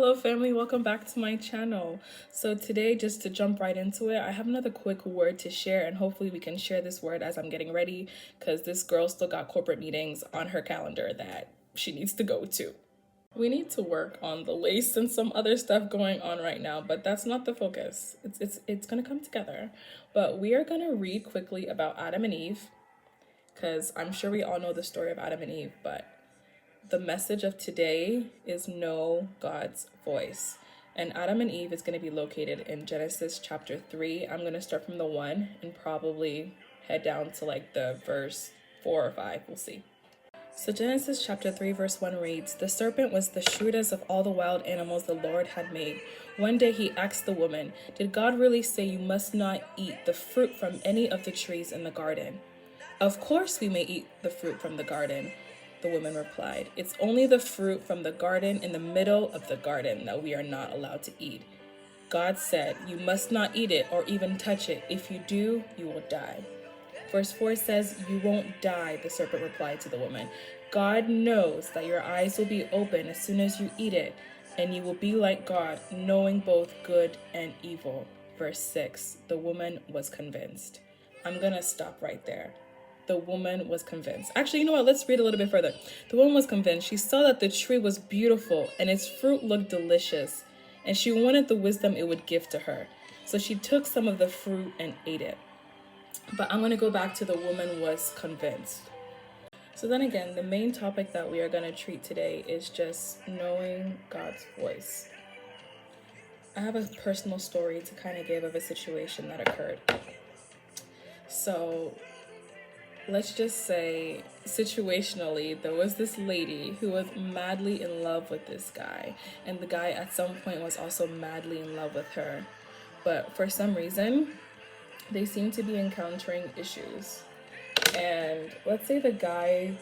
Hello family, welcome back to my channel. So today, just to jump right into it, I have another quick word to share, and hopefully we can share this word as I'm getting ready, because this girl still got corporate meetings on her calendar that she needs to go to. We need to work on the lace and some other stuff going on right now, but that's not the focus. It's gonna come together. But we are gonna read quickly about Adam and Eve, because I'm sure we all know the story of Adam and Eve, but the message of today is know God's voice. And Adam and Eve is going to be located in Genesis chapter 3. I'm going to start from the 1 and probably head down to like the verse 4 or 5. We'll see. So Genesis chapter 3 verse 1 reads, "The serpent was the shrewdest of all the wild animals the Lord had made. One day he asked the woman, 'Did God really say you must not eat the fruit from any of the trees in the garden?' 'Of course we may eat the fruit from the garden,' the woman replied. 'It's only the fruit from the garden in the middle of the garden that we are not allowed to eat. God said, you must not eat it or even touch it. If you do, you will die.' Verse 4 says, 'You won't die,' the serpent replied to the woman. 'God knows that your eyes will be open as soon as you eat it, and you will be like God, knowing both good and evil.' Verse 6, the woman was convinced. I'm going to stop right there. The woman was convinced. Actually, you know what? Let's read a little bit further. The woman was convinced. She saw that the tree was beautiful and its fruit looked delicious, and she wanted the wisdom it would give to her. So she took some of the fruit and ate it. But I'm going to go back to the woman was convinced. So then again, the main topic that we are going to treat today is just knowing God's voice. I have a personal story to kind of give of a situation that occurred. So let's just say, situationally, there was this lady who was madly in love with this guy, and the guy at some point was also madly in love with her. But for some reason, they seem to be encountering issues. And let's say the guy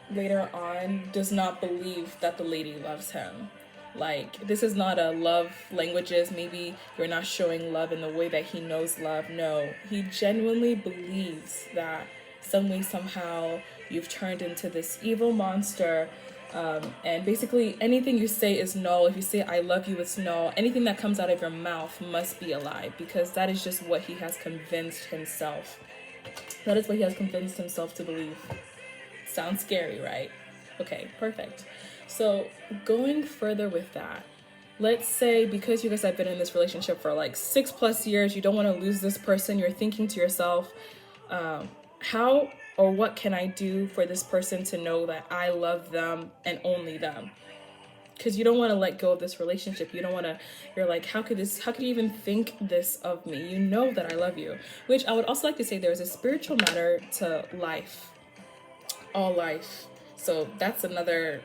later on does not believe that the lady loves him. Like, this is not a love languages. Maybe you're not showing love in the way that he knows love. No, he genuinely believes that some way, somehow, you've turned into this evil monster. And basically, anything you say is null. If you say, "I love you," it's null. Anything that comes out of your mouth must be a lie, because that is just what he has convinced himself. That is what he has convinced himself to believe. Sounds scary, right? Okay, perfect. So going further with that, let's say because you guys have been in this relationship for like 6+ years, you don't want to lose this person. You're thinking to yourself, how or what can I do for this person to know that I love them and only them? Because you don't want to let go of this relationship. You don't want to, you're like, how could you even think this of me? You know that I love you. Which I would also like to say, there's a spiritual matter to life, all life. So that's another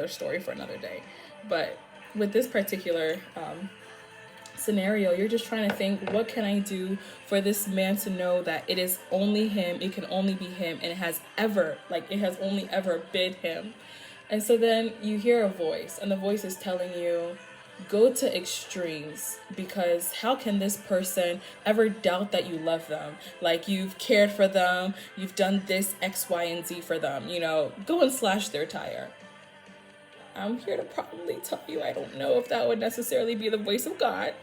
story for another day. But with this particular scenario, you're just trying to think, what can I do for this man to know that it is only him, it can only be him, and it has only ever been him. And so then you hear a voice, and the voice is telling you, go to extremes, because how can this person ever doubt that you love them? Like, you've cared for them, you've done this X, Y, and Z for them, go and slash their tire. I'm here to probably tell you, I don't know if that would necessarily be the voice of God,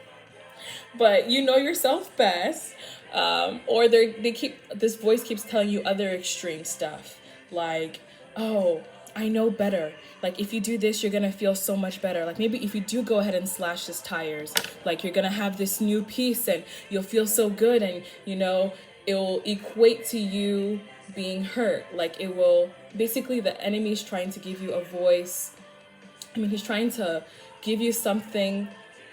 but you know yourself best. Or this voice keeps telling you other extreme stuff, like, oh, I know better. Like, if you do this, you're gonna feel so much better. Like, maybe if you do go ahead and slash his tires, like, you're gonna have this new peace and you'll feel so good, and it will equate to you being hurt. Like, it will, basically the enemy is trying to give you a voice. He's trying to give you something,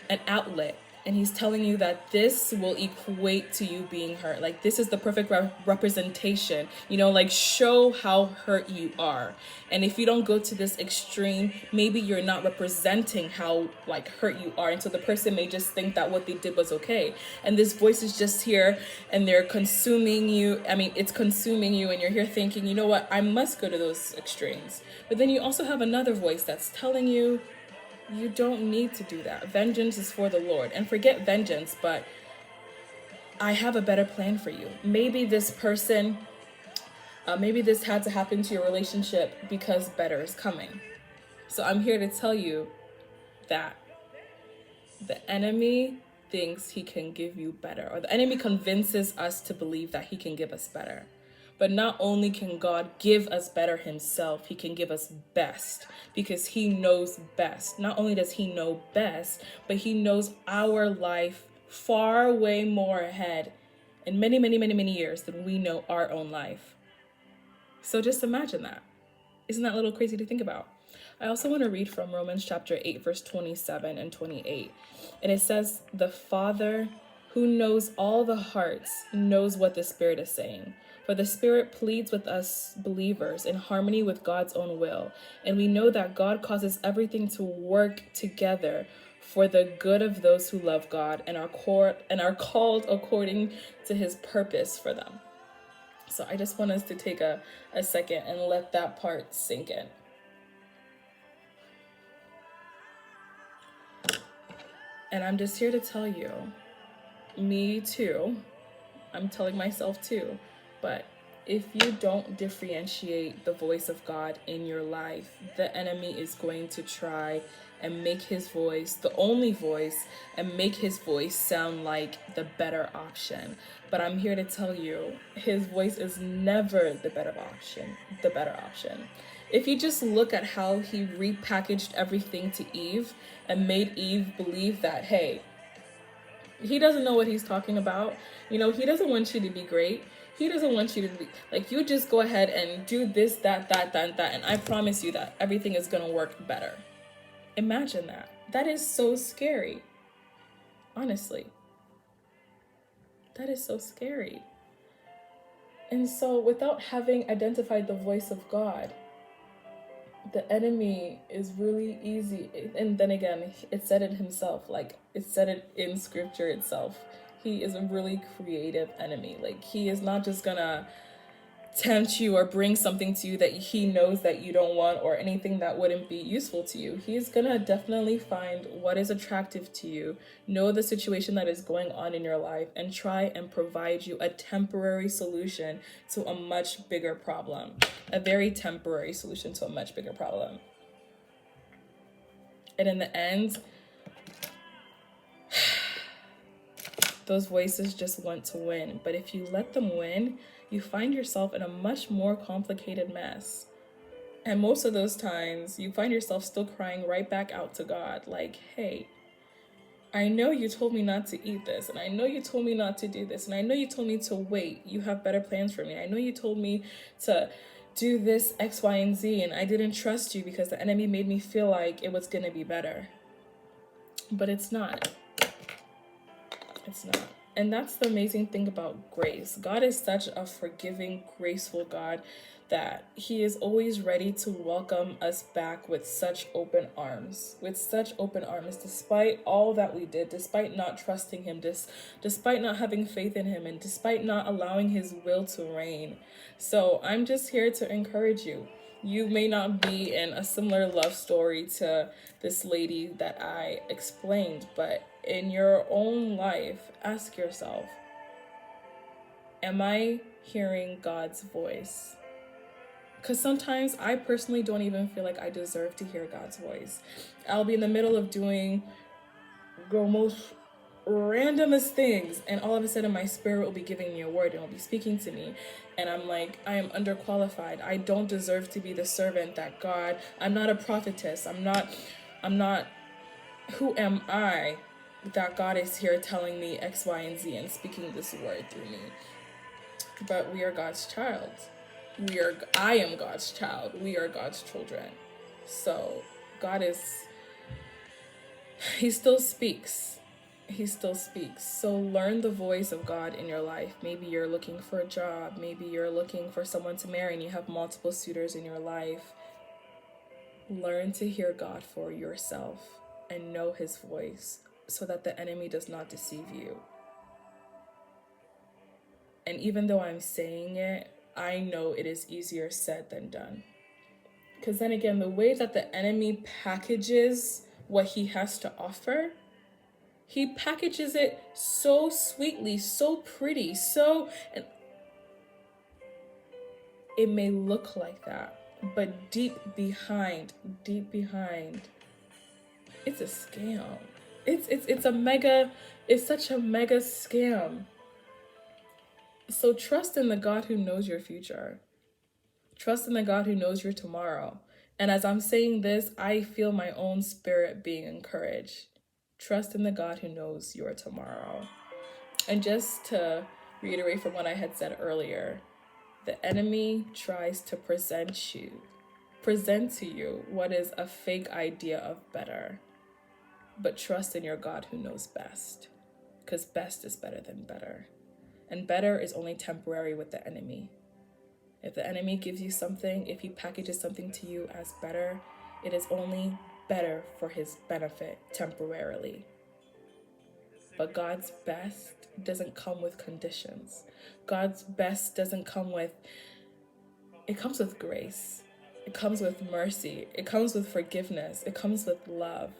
an outlet, and he's telling you that this will equate to you being hurt. Like, this is the perfect representation, like, show how hurt you are. And if you don't go to this extreme, maybe you're not representing how, like, hurt you are. And so the person may just think that what they did was okay. And this voice is just here, and they're consuming you. It's consuming you, and you're here thinking, you know what, I must go to those extremes. But then you also have another voice that's telling you, you don't need to do that. Vengeance is for the Lord. And forget vengeance, but I have a better plan for you. Maybe this person, maybe this had to happen to your relationship because better is coming. So I'm here to tell you, that the enemy thinks he can give you better, or the enemy convinces us to believe that he can give us better. But not only can God give us better himself, he can give us best because he knows best. Not only does he know best, but he knows our life far way more ahead in many, many, many, many years than we know our own life. So just imagine that. Isn't that a little crazy to think about? I also want to read from Romans chapter 8, verse 27 and 28. And it says, the Father who knows all the hearts knows what the Spirit is saying. For the Spirit pleads with us believers in harmony with God's own will. And we know that God causes everything to work together for the good of those who love God and are called according to his purpose for them. So I just want us to take a second and let that part sink in. And I'm just here to tell you, me too, I'm telling myself too, but if you don't differentiate the voice of God in your life, the enemy is going to try and make his voice the only voice and make his voice sound like the better option. But I'm here to tell you, his voice is never the better option. If you just look at how he repackaged everything to Eve and made Eve believe that, hey, he doesn't know what he's talking about. You know, he doesn't want you to be great. He doesn't want you to be like, you just go ahead and do this, that, and I promise you that everything is going to work better. Imagine that. That is so scary. Honestly. That is so scary. And so without having identified the voice of God, the enemy is really easy. And then again, it said it himself, like it said it in scripture itself. He is a really creative enemy. Like he is not just gonna tempt you or bring something to you that he knows that you don't want or anything that wouldn't be useful to you. He's gonna definitely find what is attractive to you, know the situation that is going on in your life, and try and provide you a temporary solution to a much bigger problem. A very temporary solution to a much bigger problem. And in the end, those voices just want to win. But if you let them win, you find yourself in a much more complicated mess. And most of those times, you find yourself still crying right back out to God. Like, hey, I know you told me not to eat this. And I know you told me not to do this. And I know you told me to wait. You have better plans for me. I know you told me to do this X, Y, and Z. And I didn't trust you because the enemy made me feel like it was going to be better. But it's not. It's not. And that's the amazing thing about grace. God is such a forgiving, graceful God that he is always ready to welcome us back with such open arms. Despite all that we did, despite not trusting him, despite not having faith in him, and despite not allowing his will to reign. So I'm just here to encourage you. You may not be in a similar love story to this lady that I explained, but in your own life, ask yourself, am I hearing God's voice? Because sometimes I personally don't even feel like I deserve to hear God's voice. I'll be in the middle of doing the most randomest things, and all of a sudden my spirit will be giving me a word and will be speaking to me, and I'm like, I am underqualified. I don't deserve to be the servant that God, I'm not a prophetess. I'm not, who am I that God is here telling me X, Y, and Z and speaking this word through me? But we are God's child. I am God's child. We are God's children. So he still speaks. He still speaks. So learn the voice of God in your life. Maybe you're looking for a job. Maybe you're looking for someone to marry and you have multiple suitors in your life. Learn to hear God for yourself and know his voice so that the enemy does not deceive you. And even though I'm saying it, I know it is easier said than done. Because then again, the way that the enemy packages what he has to offer, he packages it so sweetly, so pretty, and it may look like that, but deep behind, It's a scam. It's such a mega scam. So trust in the God who knows your future. Trust in the God who knows your tomorrow. And as I'm saying this, I feel my own spirit being encouraged. Trust in the God who knows your tomorrow. And just to reiterate from what I had said earlier, the enemy tries to present to you what is a fake idea of better. But trust in your God who knows best, because best is better than better. And better is only temporary with the enemy. If the enemy gives you something, if he packages something to you as better, it is only better for his benefit temporarily. But God's best doesn't come with conditions. God's best doesn't come with, it comes with grace. It comes with mercy. It comes with forgiveness. It comes with love.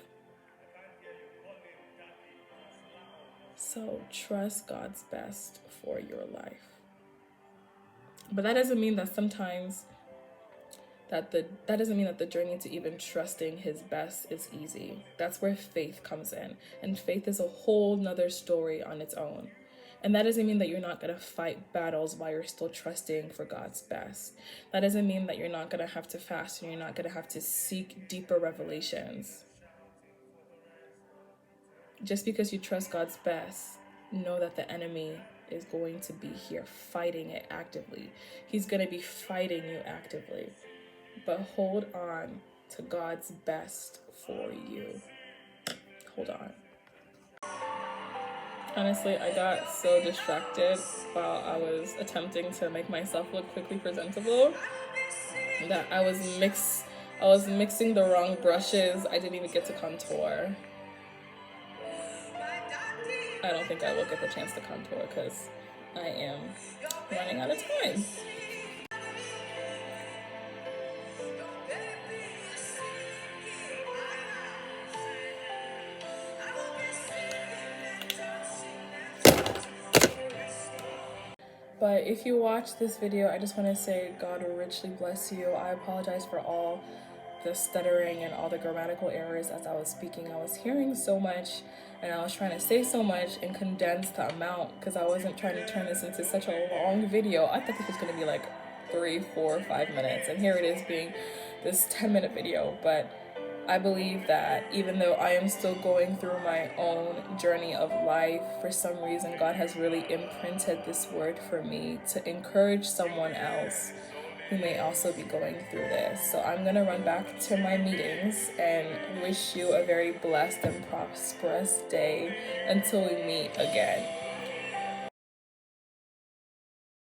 So trust God's best for your life. But that doesn't mean that sometimes that doesn't mean that the journey to even trusting his best is easy. That's where faith comes in. And faith is a whole nother story on its own. And that doesn't mean that you're not going to fight battles while you're still trusting for God's best. That doesn't mean that you're not going to have to fast and you're not going to have to seek deeper revelations. Just because you trust God's best, know that the enemy is going to be here fighting it actively. He's going to be fighting you actively. But hold on to God's best for you. Hold on. Honestly, I got so distracted while I was attempting to make myself look quickly presentable that I was mixing the wrong brushes. I didn't even get to contour. I don't think I will get the chance to contour because I am running out of time. But if you watch this video, I just want to say God will richly bless you. I apologize for all the stuttering and all the grammatical errors as I was speaking. I was hearing so much and I was trying to say so much and condense the amount because I wasn't trying to turn this into such a long video. I thought this was going to be like 3, 4, 5 minutes, and here it is being this 10-minute video. But I believe that even though I am still going through my own journey of life, for some reason God has really imprinted this word for me to encourage someone else who may also be going through this. So I'm going to run back to my meetings and wish you a very blessed and prosperous day until we meet again.